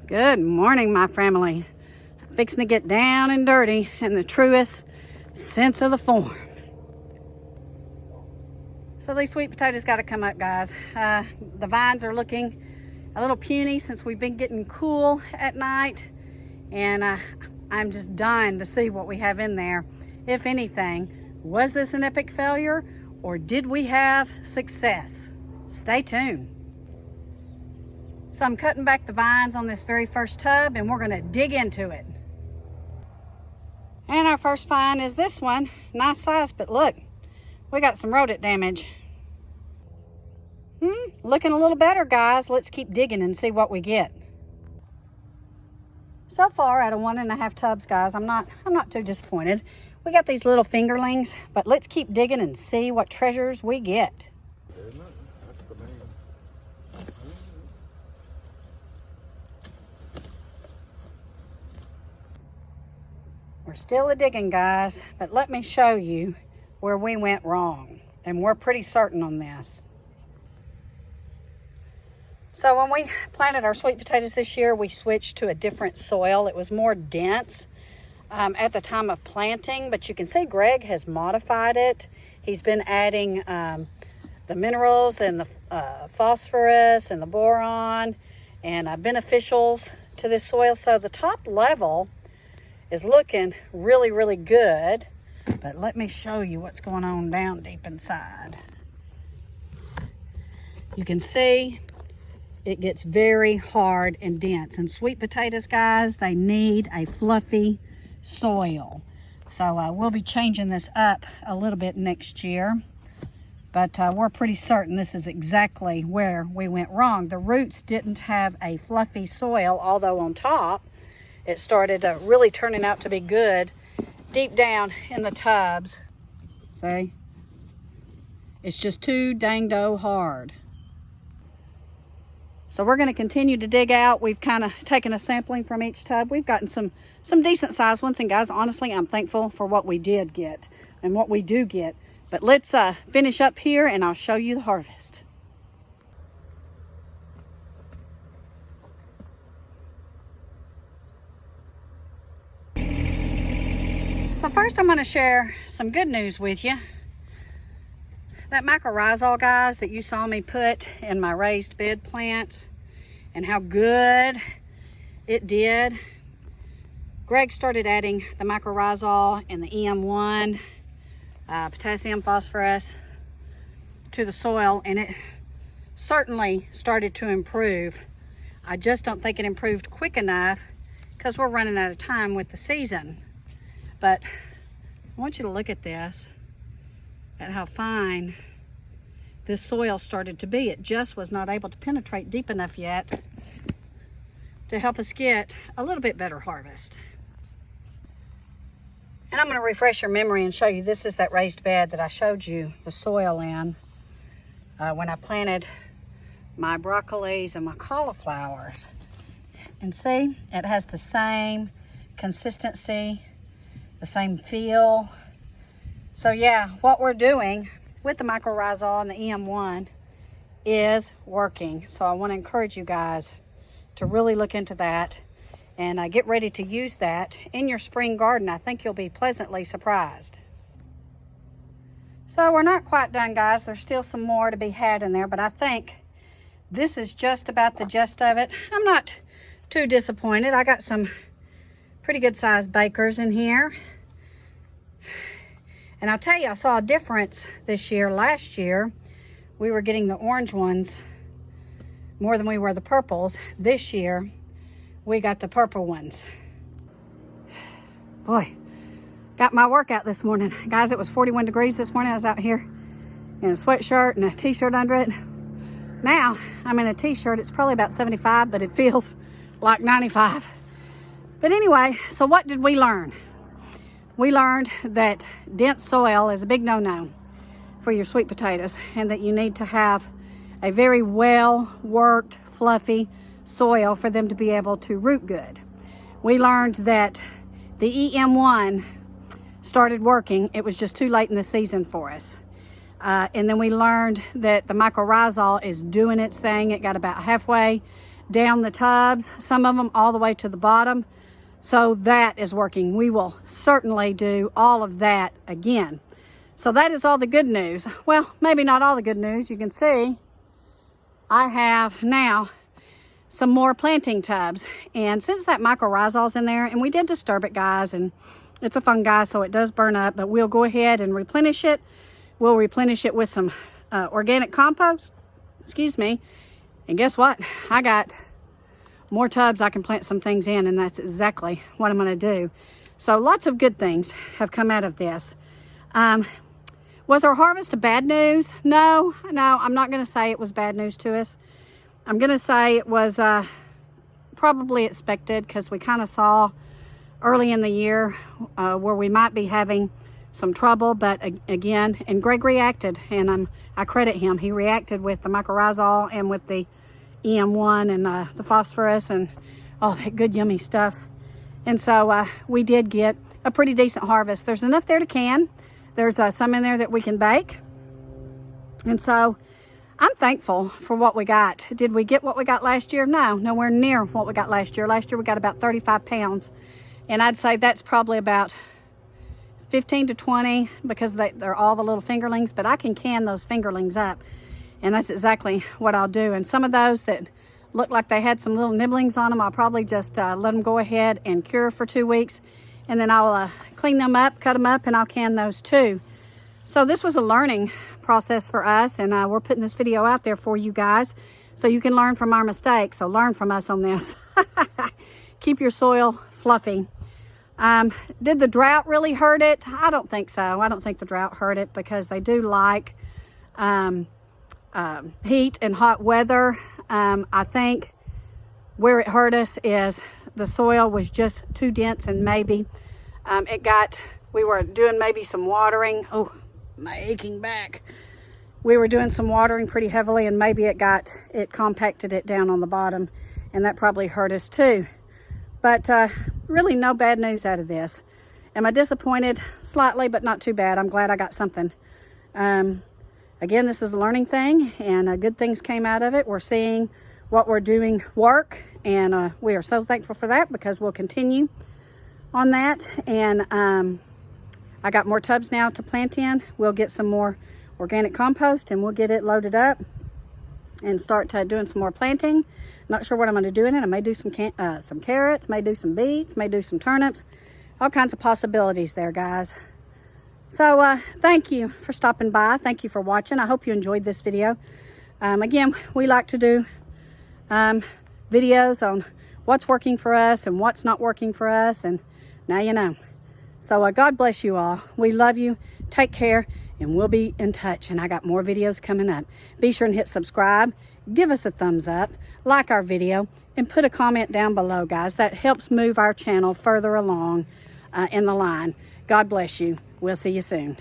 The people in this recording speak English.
Good morning, my family. Fixing to get down and dirty in the truest sense of the form. So these sweet potatoes got to come up, guys. The vines are looking a little puny since we've been getting cool at night. And I'm just dying to see what we have in there. If anything, was this an epic failure or did we have success? Stay tuned. So I'm cutting back the vines on this very first tub and we're gonna dig into it. And our first find is this one. Nice size, but look, we got some rodent damage. Looking a little better, guys. Let's keep digging and see what we get. So far out of 1.5 tubs, guys, I'm not too disappointed. We got these little fingerlings, but let's keep digging and see what treasures we get. We're still a-digging, guys, but let me show you where we went wrong. And we're pretty certain on this. So when we planted our sweet potatoes this year, we switched to a different soil. It was more dense at the time of planting, but you can see Greg has modified it. He's been adding the minerals and the phosphorus and the boron and beneficials to this soil. So the top level is looking really, really good. But let me show you what's going on down deep inside. You can see it gets very hard and dense. And sweet potatoes, guys, they need a fluffy soil. So we'll be changing this up a little bit next year. But we're pretty certain this is exactly where we went wrong. The roots didn't have a fluffy soil, although on top, it started really turning out to be good deep down in the tubs. See? It's just too dang-do hard. So we're going to continue to dig out. We've kind of taken a sampling from each tub. We've gotten some decent sized ones. And guys, honestly, I'm thankful for what we did get and what we do get. But let's finish up here and I'll show you the harvest. So first I'm going to share some good news with you. That mycorrhizal, guys, that you saw me put in my raised bed plants and how good it did. Greg started adding the mycorrhizal and the EM1, potassium, phosphorus to the soil, and it certainly started to improve. I just don't think it improved quick enough because we're running out of time with the season. But I want you to look at this, at how fine this soil started to be. It just was not able to penetrate deep enough yet to help us get a little bit better harvest. And I'm going to refresh your memory and show you, this is that raised bed that I showed you the soil in when I planted my broccolis and my cauliflowers. And see, it has the same consistency, the same feel. So yeah, what we're doing with the mycorrhizal and the EM1 is working. So I want to encourage you guys to really look into that and get ready to use that in your spring garden. I think you'll be pleasantly surprised. So we're not quite done, guys. There's still some more to be had in there, but I think this is just about the gist of it. I'm not too disappointed. I got some pretty good sized bakers in here. And I'll tell you, I saw a difference this year. Last year, we were getting the orange ones more than we were the purples. This year, we got the purple ones. Boy, got my workout this morning. Guys, it was 41 degrees this morning. I was out here in a sweatshirt and a t-shirt under it. Now, I'm in a t-shirt. It's probably about 75, but it feels like 95. But anyway, so what did we learn? We learned that dense soil is a big no-no for your sweet potatoes and that you need to have a very well-worked, fluffy soil for them to be able to root good. We learned that the EM1 started working. It was just too late in the season for us. And then we learned that the mycorrhizal is doing its thing. It got about halfway down the tubs, some of them all the way to the bottom. So that is working. We will certainly do all of that again. So that is all the good news. Well, maybe not all the good news. You can see I have now some more planting tubs. And since that mycorrhizal's in there, and we did disturb it, guys, and it's a fungi, so it does burn up, but we'll go ahead and replenish it. We'll replenish it with some organic compost, excuse me. And guess what? I got more tubs I can plant some things in, and that's exactly what I'm going to do. So lots of good things have come out of this. Was our harvest a bad news? No, I'm not going to say it was bad news to us. I'm going to say it was probably expected, because we kind of saw early in the year where we might be having some trouble. But again, and Greg reacted, and I credit him. He reacted with the mycorrhizal and with the EM1 and the phosphorus and all that good yummy stuff. And so we did get a pretty decent harvest. There's enough there to can. There's some in there that we can bake. And so I'm thankful for what we got. Did we get what we got last year? No, nowhere near what we got last year. Last year we got about 35 pounds. And I'd say that's probably about 15 to 20, because they're all the little fingerlings, but I can can those fingerlings up. And that's exactly what I'll do. And some of those that look like they had some little nibblings on them, I'll probably just let them go ahead and cure for 2 weeks. And then I'll clean them up, cut them up, and I'll can those too. So this was a learning process for us, and we're putting this video out there for you guys so you can learn from our mistakes. So learn from us on this. Keep your soil fluffy. Did the drought really hurt it? I don't think so. I don't think the drought hurt it, because they do like heat and hot weather. I think where it hurt us is the soil was just too dense, and maybe we were doing maybe some watering. Oh, my aching back. We were doing some watering pretty heavily, and maybe it compacted it down on the bottom, and that probably hurt us too. But really no bad news out of this. Am I disappointed? Slightly, but not too bad. I'm glad I got something. Again, this is a learning thing, and good things came out of it. We're seeing what we're doing work, and we are so thankful for that, because we'll continue on that. And I got more tubs now to plant in. We'll get some more organic compost, and we'll get it loaded up and start doing some more planting. Not sure what I'm going to do in it. I may do some carrots, may do some beets, may do some turnips. All kinds of possibilities there, guys. So thank you for stopping by. Thank you for watching. I hope you enjoyed this video. Again, we like to do videos on what's working for us and what's not working for us, and now you know. So God bless you all. We love you. Take care, and we'll be in touch. And I got more videos coming up. Be sure and hit subscribe. Give us a thumbs up, like our video, and put a comment down below, guys. That helps move our channel further along in the line. God bless you. We'll see you soon.